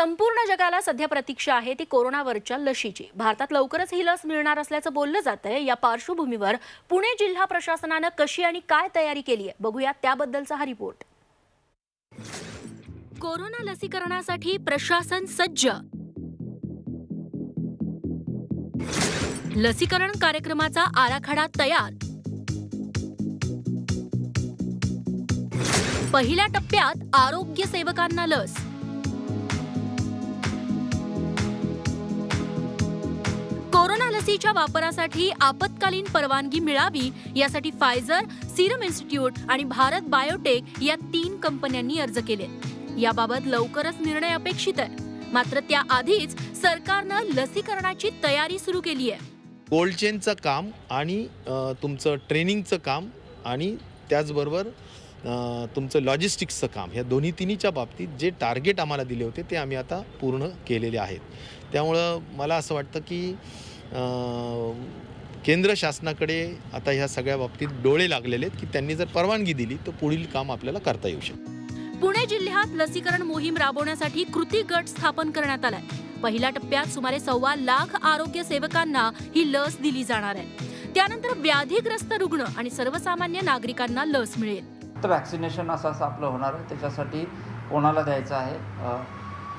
संपूर्ण जगाला सध्या प्रतीक्षा आहे ती कोरोनावरच्या लशीची। भारतात लवकरच ही लस मिळणार असल्याचं बोललं जातंय। या पार्श्वभूमीवर पुणे जिल्हा प्रशासनाने कशी आणि काय तयारी केली आहे बघूया त्याबद्दलचा हा रिपोर्ट। कोरोना लसीकरणासाठी प्रशासन सज्ज। लसीकरण कार्यक्रमाचा आराखडा तयार। पहिल्या टप्प्यात आरोग्य सेवकांना लस। कोरोना लसीच्या वापरासाठी आपत्कालीन परवानगी मिळावी यासाठी फायझर, सिरम इन्स्टिट्यूट आणि भारत बायोटेक या 3 कंपन्यांनी अर्ज केले। याबाबत लवकरच निर्णय अपेक्षित आहे। मात्र त्याआधीच सरकारनं लसीकरणाची तयारी सुरू केली आहे। कोल्ड चेनचं काम आणि तुमचं ट्रेनिंगचं काम आणि त्याचबरोबर तुमचं लॉजिस्टिक्सचं काम ह्या तिन्हीच्या बाबतीत जे टार्गेट आम्हाला दिले होते ते आम्ही आता पूर्ण केलेले आहेत। त्यामुळं मला असं वाटतं की केंद्र शासनाकडे आता ह्या सगळ्या बाबतीत डोळे लागलेले आहेत की त्यांनी जर परवानगी दिली तर पुढील काम आपल्याला करता येऊ शकतं। पुणे जिल्ह्यात लसीकरण मोहीम राबवण्यासाठी कृती गट स्थापन करण्यात आलाय। पहिल्या टप्प्यात सुमारे 1.25 लाख आरोग्य सेवकांना ही लस दिली जाणार आहे। त्यानंतर व्याधीग्रस्त रुग्ण आणि सर्वसामान्य नागरिकांना लस मिळेल। तर वॅक्सिनेशन असं आपलं होणार आहे। त्याच्यासाठी कोणाला द्यायचं आहे,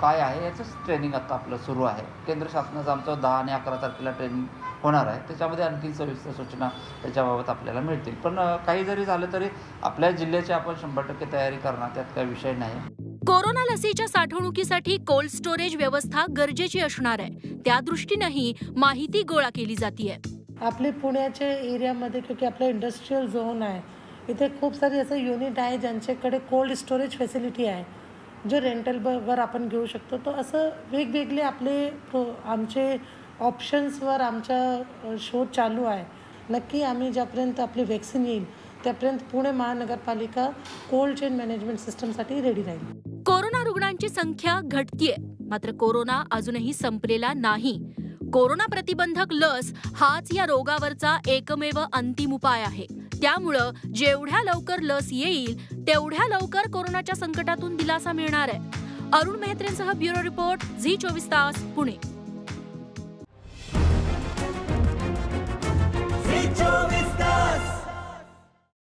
काय आहे याचं ट्रेनिंग आता आपलं सुरू आहे। केंद्र शासनाचं आमचं 10 आणि 11 तारखेला ट्रेनिंग होणार आहे। त्याच्यामध्ये आणखी सविस्तर सूचना त्याच्याबाबत आपल्याला मिळतील। पण काही जरी झालं तरी आपल्या जिल्ह्याची आपण 100% तयारी करणार, त्यात काही विषय नाही। कोरोना लसीच्या साठवणुकीसाठी कोल्ड स्टोरेज व्यवस्था गरजेची असणार आहे। त्या दृष्टीनेही माहिती गोळा केली जाते। आपले पुण्याच्या एरियामध्ये क्योंकि आपला इंडस्ट्रियल झोन आहे, इथे खूप सारे असे युनिट आहे ज्यांच्याकडे कोल्ड स्टोरेज फॅसिलिटी आहे जो रेंटलवर आपण घेऊ शकतो। तो असं वेगवेगळे आमचे ऑप्शन्सवर आमचा शोध चालू आहे। नक्की आम्ही ज्यापर्यंत आपली वॅक्सिन येईल त्यापर्यंत पुणे महानगरपालिका कोल्ड चेन मॅनेजमेंट सिस्टमसाठी रेडी राहील। कोरोना रुग्णांची संख्या घटतीये, मात्र कोरोना अजूनही संपलेला नाही। कोरोना प्रतिबंधक लस हाच या रोगावरचा एकमेव अंतिम उपाय आहे। त्यामुळं जेवढ्या लवकर लस येईल तेवढ्या लवकर कोरोनाच्या संकटातून दिलासा मिळणार आहे। अरुण मेहत्रेंसह ब्युरो रिपोर्ट, झी 24 तास, पुणे। झी 24 तास।